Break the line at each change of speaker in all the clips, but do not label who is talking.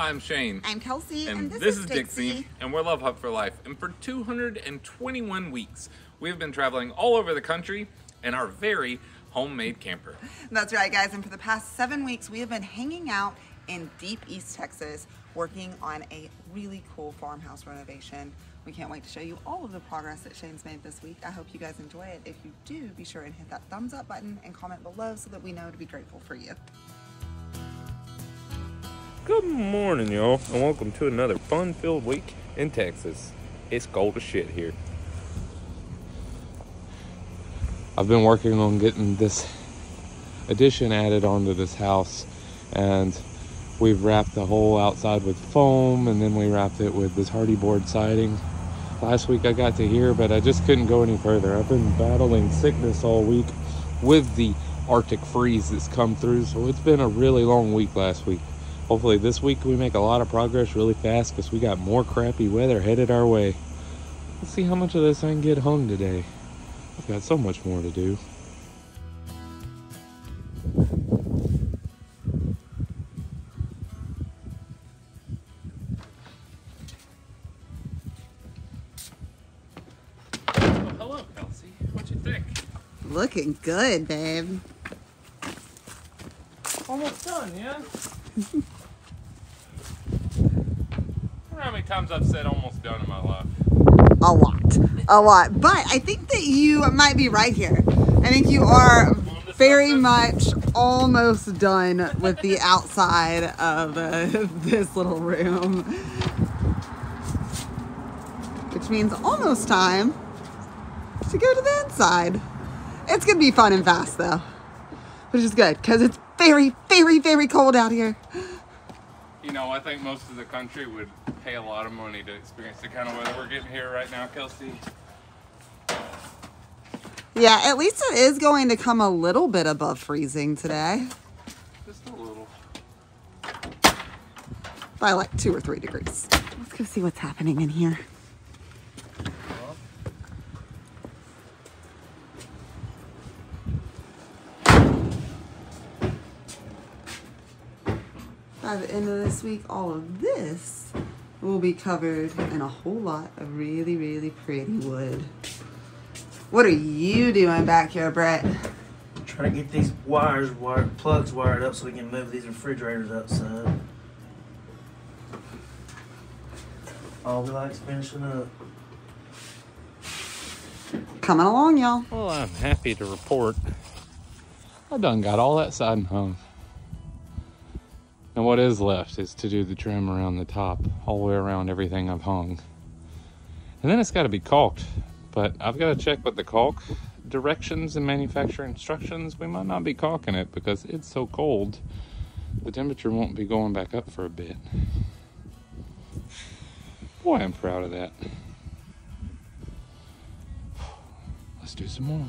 I'm Shane.
I'm Kelsey.
And this is Dixie. And we're Love Hub for Life. And for 221 weeks, we have been traveling all over the country in our very homemade camper.
That's right, guys. And for the past 7 weeks, we have been hanging out in deep East Texas, working on a really cool farmhouse renovation. We can't wait to show you all of the progress that Shane's made this week. I hope you guys enjoy it. If you do, be sure and hit that thumbs up button and comment below so that we know to be grateful for you.
Good morning, y'all, and welcome to another fun-filled week in Texas. It's cold as shit here. I've been working on getting this addition added onto this house, and we've wrapped the whole outside with foam, and then we wrapped it with this hardy board siding. Last week I got to here, but I just couldn't go any further. I've been battling sickness all week with the Arctic freeze that's come through, so it's been a really long week last week. Hopefully this week we make a lot of progress really fast because we got more crappy weather headed our way. Let's see how much of this I can get hung today. I've got so much more to do.
Oh, hello, Kelsey. What you think?
Looking good, babe.
Almost done, yeah? I don't know how many times I've said almost done in my life.
A lot. But I think that you might be right here. I think you are very much almost done with the outside of this little room. Which means almost time to go to the inside. It's going to be fun and fast though. Which is good because it's very, very, very cold out here.
You know, I think most of the country would pay a lot of money to experience the kind of weather we're getting here right now, Kelsey.
Yeah, at least it is going to come a little bit above freezing today.
Just a little.
By like 2 or 3 degrees. Let's go see what's happening in here. By the end of this week, all of this will be covered in a whole lot of really, really pretty wood. What are you doing back here, Brett?
I'm trying to get these plugs wired up so we can move these refrigerators outside. All we like's finishing up.
Coming along, y'all.
Well, I'm happy to report I done got all that siding hung. And what is left is to do the trim around the top, all the way around everything I've hung. And then it's got to be caulked, but I've got to check with the caulk directions and manufacturer instructions. We might not be caulking it because it's so cold, the temperature won't be going back up for a bit. Boy, I'm proud of that. Let's do some more.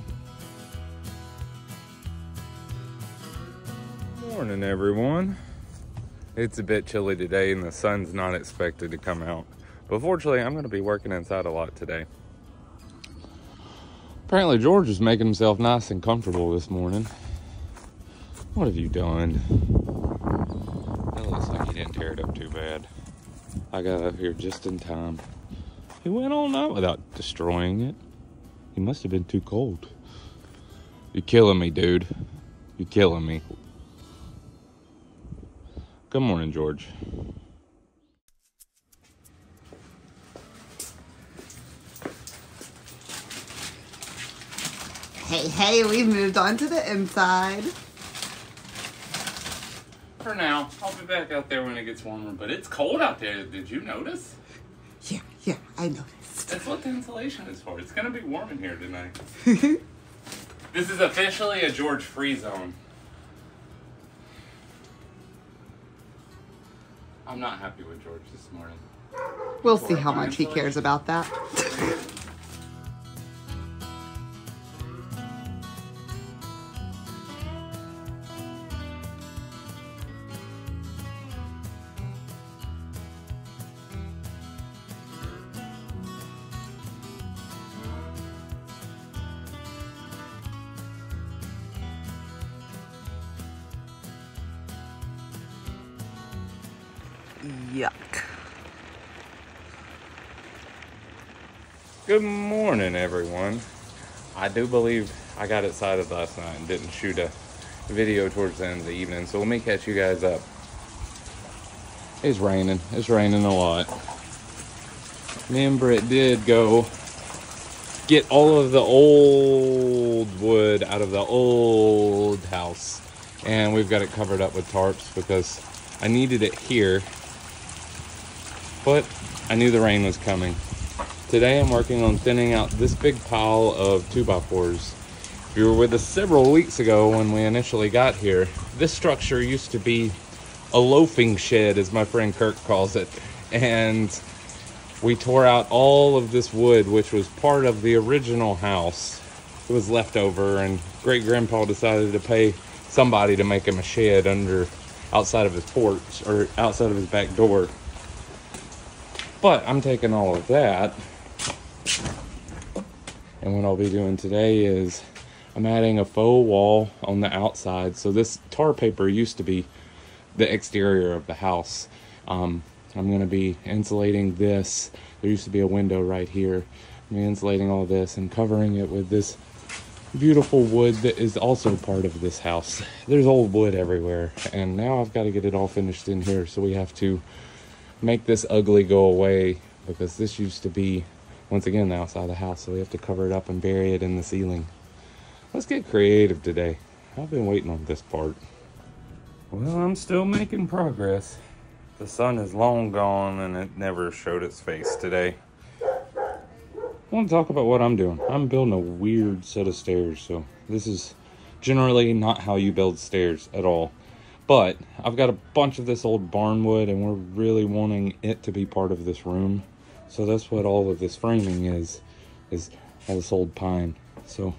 Morning, everyone. It's a bit chilly today and the sun's not expected to come out. But fortunately, I'm going to be working inside a lot today. Apparently, George is making himself nice and comfortable this morning. What have you done? It looks like he didn't tear it up too bad. I got up here just in time. He went all night without destroying it. He must have been too cold. You're killing me, dude. You're killing me. Good morning, George.
Hey, we've moved on to the inside.
For now. I'll be back out there when it gets warmer, but it's cold out there. Did you notice?
Yeah, I noticed.
That's what the insulation is for. It's going to be warm in here tonight. This is officially a George free zone. I'm not happy with George this morning.
We'll see how much he cares about that. Yuck.
Good morning, everyone. I do believe I got excited last night and didn't shoot a video towards the end of the evening, so let me catch you guys up. It's raining. It's raining a lot. Me and Britt did go get all of the old wood out of the old house, and we've got it covered up with tarps because I needed it here, but I knew the rain was coming. Today I'm working on thinning out this big pile of 2x4s. If you were with us several weeks ago when we initially got here, this structure used to be a loafing shed, as my friend Kirk calls it, and we tore out all of this wood, which was part of the original house. It was left over, and great grandpa decided to pay somebody to make him a shed outside of his porch, or outside of his back door. But I'm taking all of that, and what I'll be doing today is I'm adding a faux wall on the outside. So this tar paper used to be the exterior of the house. I'm going to be insulating this. There used to be a window right here. I'm insulating all this and covering it with this beautiful wood that is also part of this house. There's old wood everywhere, and now I've got to get it all finished in here, so we have to make this ugly go away, because this used to be, once again, the outside of the house, so we have to cover it up and bury it in the ceiling. Let's get creative today. I've been waiting on this part. Well, I'm still making progress. The sun is long gone and it never showed its face today. I want to talk about what I'm doing. I'm building a weird set of stairs, so this is generally not how you build stairs at all. But I've got a bunch of this old barn wood, and we're really wanting it to be part of this room. So that's what all of this framing is all this old pine. So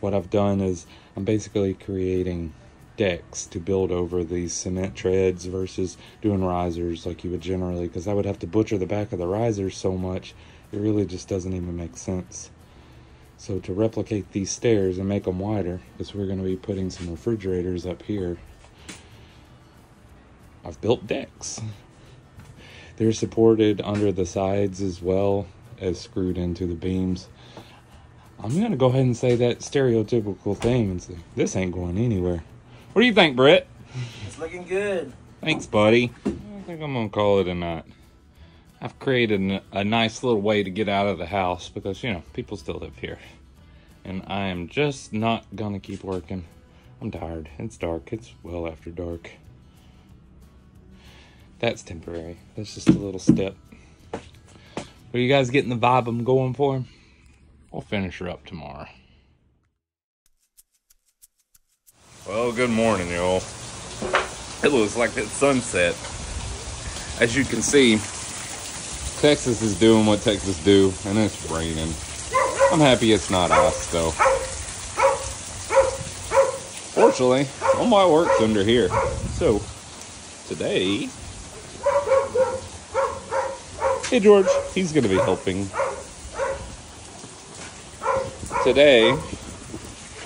what I've done is I'm basically creating decks to build over these cement treads versus doing risers like you would generally, because I would have to butcher the back of the risers so much, it really just doesn't even make sense. So to replicate these stairs and make them wider, is we're going to be putting some refrigerators up here. I've built decks. They're supported under the sides as well as screwed into the beams. I'm going to go ahead and say that stereotypical thing and say, this ain't going anywhere. What do you think, Britt?
It's looking good.
Thanks, buddy. I think I'm going to call it a night. I've created a nice little way to get out of the house because, you know, people still live here. And I am just not going to keep working. I'm tired. It's dark. It's well after dark. That's temporary. That's just a little step. Are you guys getting the vibe I'm going for? I'll finish her up tomorrow. Well, good morning, y'all. It looks like it's sunset. As you can see, Texas is doing what Texas do, and it's raining. I'm happy it's not ice, though. Fortunately, all my work's under here. So, today... Hey, George. He's going to be helping. Today,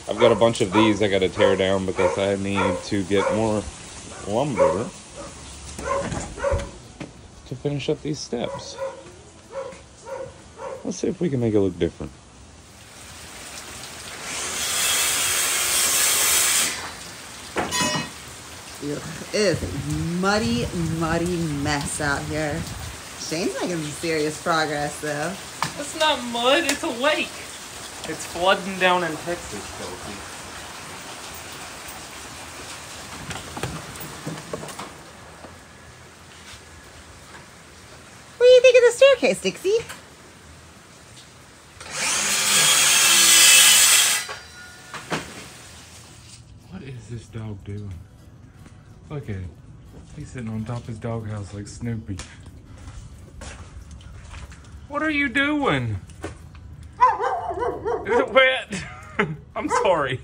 I've got a bunch of these I got to tear down because I need to get more lumber to finish up these steps. Let's see if we can make it look different.
It is a muddy, muddy mess out here. Shane's making some serious progress, though.
It's not mud, it's a lake. It's flooding down in Texas, Kelsey.
What do you think of the staircase, Dixie?
What is this dog doing? Look at him. He's sitting on top of his doghouse like Snoopy. What are you doing? Is it wet? I'm sorry.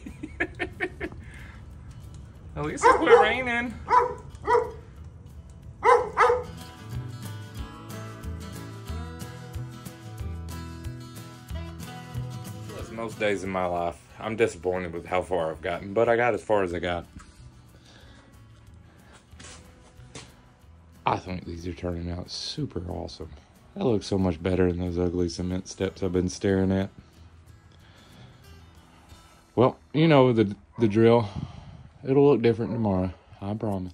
At least it quit raining. As most days in my life, I'm disappointed with how far I've gotten, but I got as far as I got. I think these are turning out super awesome. That looks so much better than those ugly cement steps I've been staring at. Well, you know the drill. It'll look different tomorrow, I promise.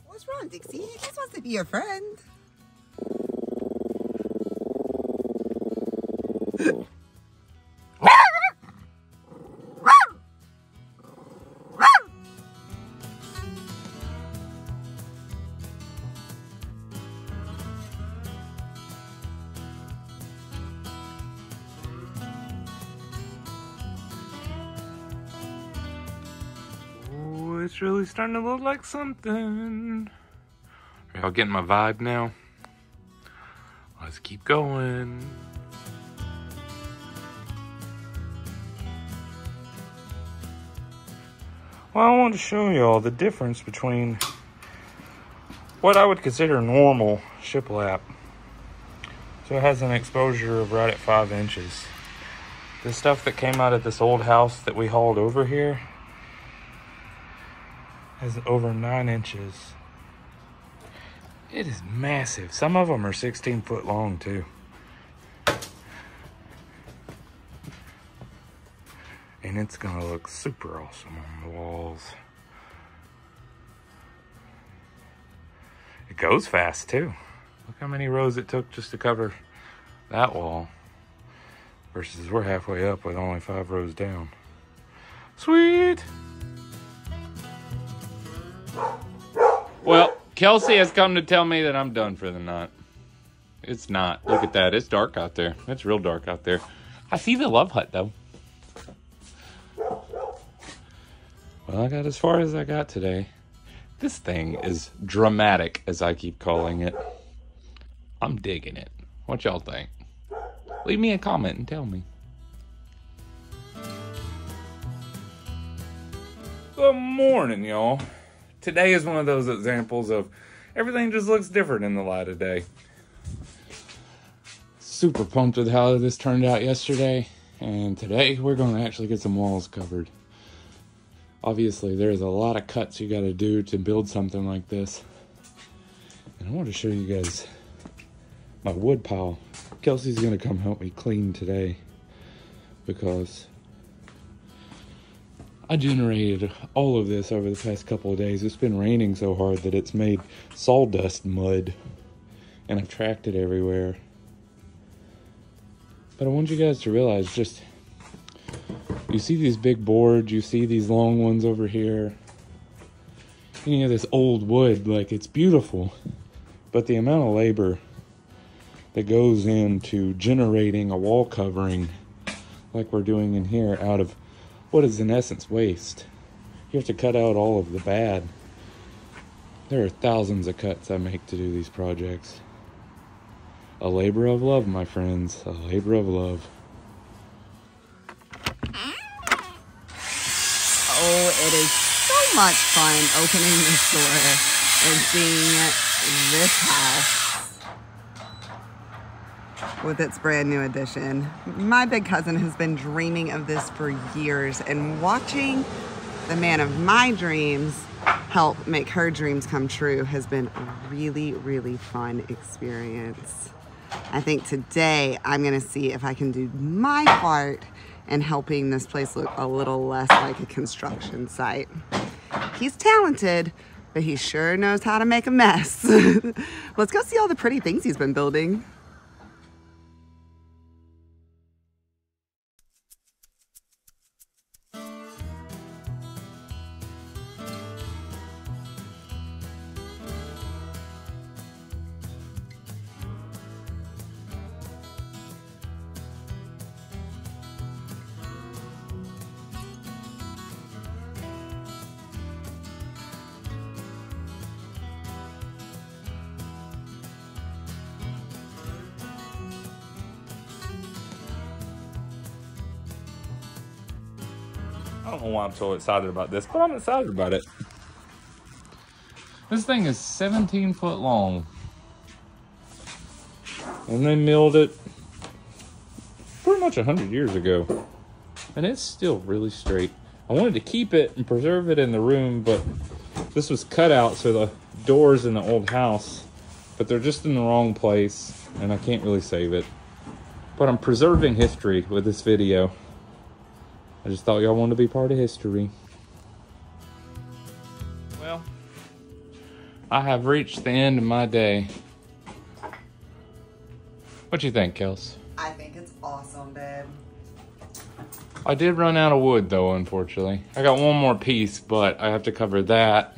What's wrong, Dixie? He's supposed to be your friend.
It's really starting to look like something. Are y'all getting my vibe now? Let's keep going. Well, I want to show y'all the difference between what I would consider normal shiplap. So it has an exposure of right at 5 inches. The stuff that came out of this old house that we hauled over here is over 9 inches. It is massive. Some of them are 16 foot long too. And it's gonna look super awesome on the walls. It goes fast too. Look how many rows it took just to cover that wall. Versus we're halfway up with only 5 rows down. Sweet! Well, Kelsey has come to tell me that I'm done for the night. It's not. Look at that. It's dark out there. It's real dark out there. I see the love hut, though. Well, I got as far as I got today. This thing is dramatic, as I keep calling it. I'm digging it. What y'all think? Leave me a comment and tell me. Good morning, y'all. Today is one of those examples of everything just looks different in the light of day. Super pumped with how this turned out yesterday. And today we're going to actually get some walls covered. Obviously, there's a lot of cuts you got to do to build something like this. And I want to show you guys my wood pile. Kelsey's going to come help me clean today because I generated all of this over the past couple of days. It's been raining so hard that it's made sawdust mud, and I've tracked it everywhere. But I want you guys to realize, just, you see these big boards, you see these long ones over here. You have this old wood, like, it's beautiful, but the amount of labor that goes into generating a wall covering like we're doing in here out of what is in essence waste. You have to cut out all of the bad. There are thousands of cuts I make to do these projects. A labor of love, my friends. A labor of love.
Oh, it is so much fun opening this door and seeing this house with its brand new addition. My big cousin has been dreaming of this for years, and watching the man of my dreams help make her dreams come true has been a really, really fun experience. I think today I'm gonna see if I can do my part in helping this place look a little less like a construction site. He's talented, but he sure knows how to make a mess. Let's go see all the pretty things he's been building.
I don't know why I'm so excited about this, but I'm excited about it. This thing is 17 foot long. And they milled it pretty much 100 years ago. And it's still really straight. I wanted to keep it and preserve it in the room, but this was cut out, so the doors in the old house, but they're just in the wrong place, and I can't really save it. But I'm preserving history with this video. I just thought y'all wanted to be part of history. Well, I have reached the end of my day. What you think, Kels?
I think it's awesome, babe.
I did run out of wood, though, unfortunately. I got one more piece, but I have to cover that,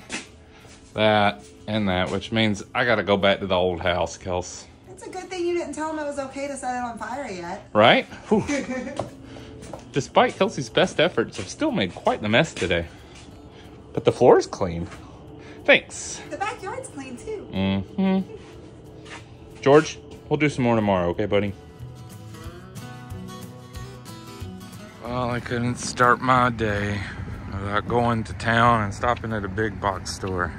and that, which means I gotta go back to the old house, Kels.
It's a good thing you didn't tell him it was okay to set it on fire yet.
Right? Despite Kelsey's best efforts, I've still made quite the mess today. But the floor's clean. Thanks.
The backyard's clean, too.
Mm-hmm. George, we'll do some more tomorrow, okay, buddy? Well, I couldn't start my day without going to town and stopping at a big box store.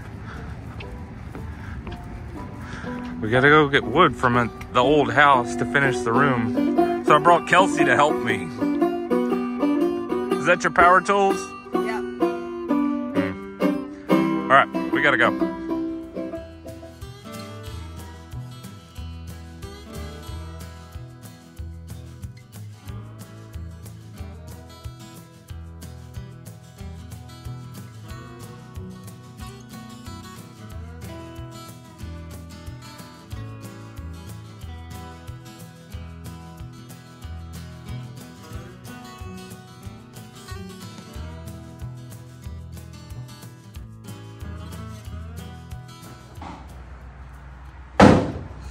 We gotta go get wood from the old house to finish the room. So I brought Kelsey to help me. Is that your power tools?
Yeah.
All right, we gotta go.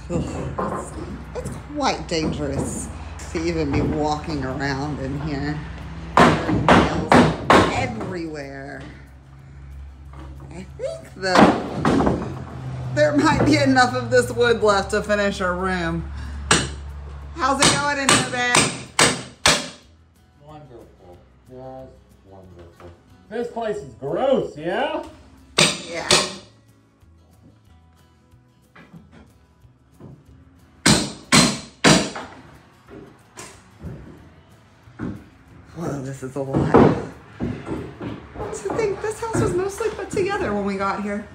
It's quite dangerous to even be walking around in here. There are nails everywhere. I think that there might be enough of this wood left to finish our room. How's it going in here, babe?
Wonderful. Just wonderful. This place is gross, yeah?
Yeah. Whoa, this is a lot. To think this house was mostly put together when we got here.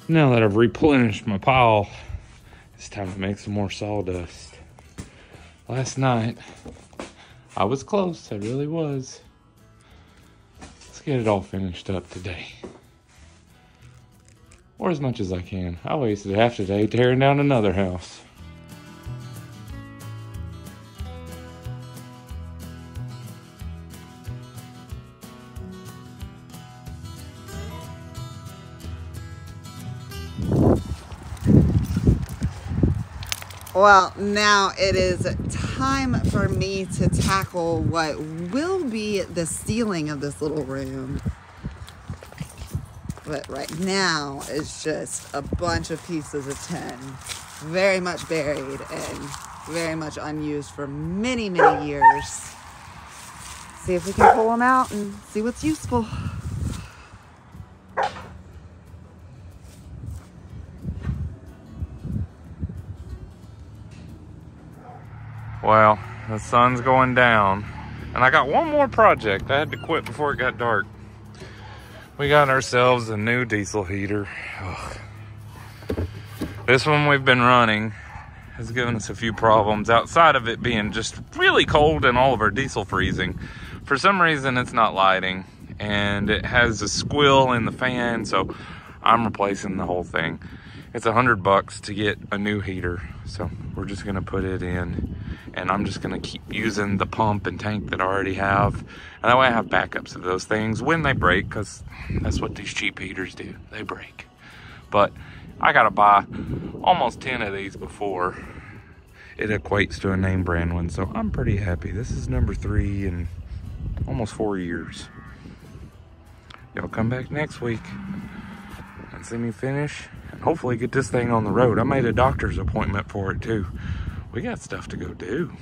Now that I've replenished my pile, it's time to make some more sawdust. Last night, I was close, I really was. Let's get it all finished up today. Or as much as I can. I wasted half the day tearing down another house.
Well, now it is time for me to tackle what will be the ceiling of this little room. But right now, it's just a bunch of pieces of tin, very much buried and very much unused for many, many years. See if we can pull them out and see what's useful.
Well, the sun's going down, and I got one more project. I had to quit before it got dark. We got ourselves a new diesel heater. Ugh. This one we've been running has given us a few problems outside of it being just really cold and all of our diesel freezing. For some reason it's not lighting, and it has a squill in the fan, so I'm replacing the whole thing. It's $100 to get a new heater, so we're just gonna put it in, and I'm just gonna keep using the pump and tank that I already have, and that way I have backups of those things when they break, because that's what these cheap heaters do, they break. But I gotta buy almost 10 of these before it equates to a name brand one, so I'm pretty happy. This is number 3 in almost 4 years. Y'all come back next week and see me finish and hopefully get this thing on the road. I made a doctor's appointment for it too. We got stuff to go do.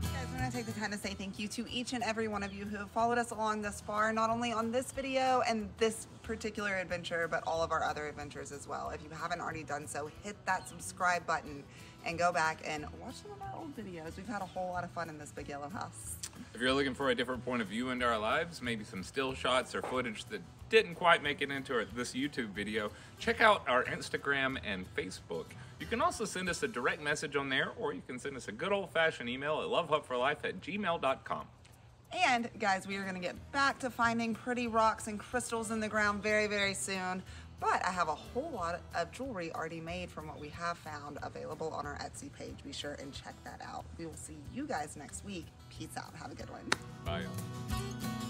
You guys want to want to take the time to say thank you to each and every one of you who have followed us along thus far, not only on this video and this particular adventure, but all of our other adventures as well. If you haven't already done so, hit that subscribe button and go back and watch some of our old videos. We've had a whole lot of fun in this big yellow house.
If you're looking for a different point of view into our lives, maybe some still shots or footage that didn't quite make it into this YouTube video, check out our Instagram and Facebook. You can also send us a direct message on there, or you can send us a good old-fashioned email at lovehubforlife@gmail.com.
And guys, we are going to get back to finding pretty rocks and crystals in the ground very, very soon. But I have a whole lot of jewelry already made from what we have found available on our Etsy page. Be sure and check that out. We will see you guys next week. Peace out. Have a good one.
Bye.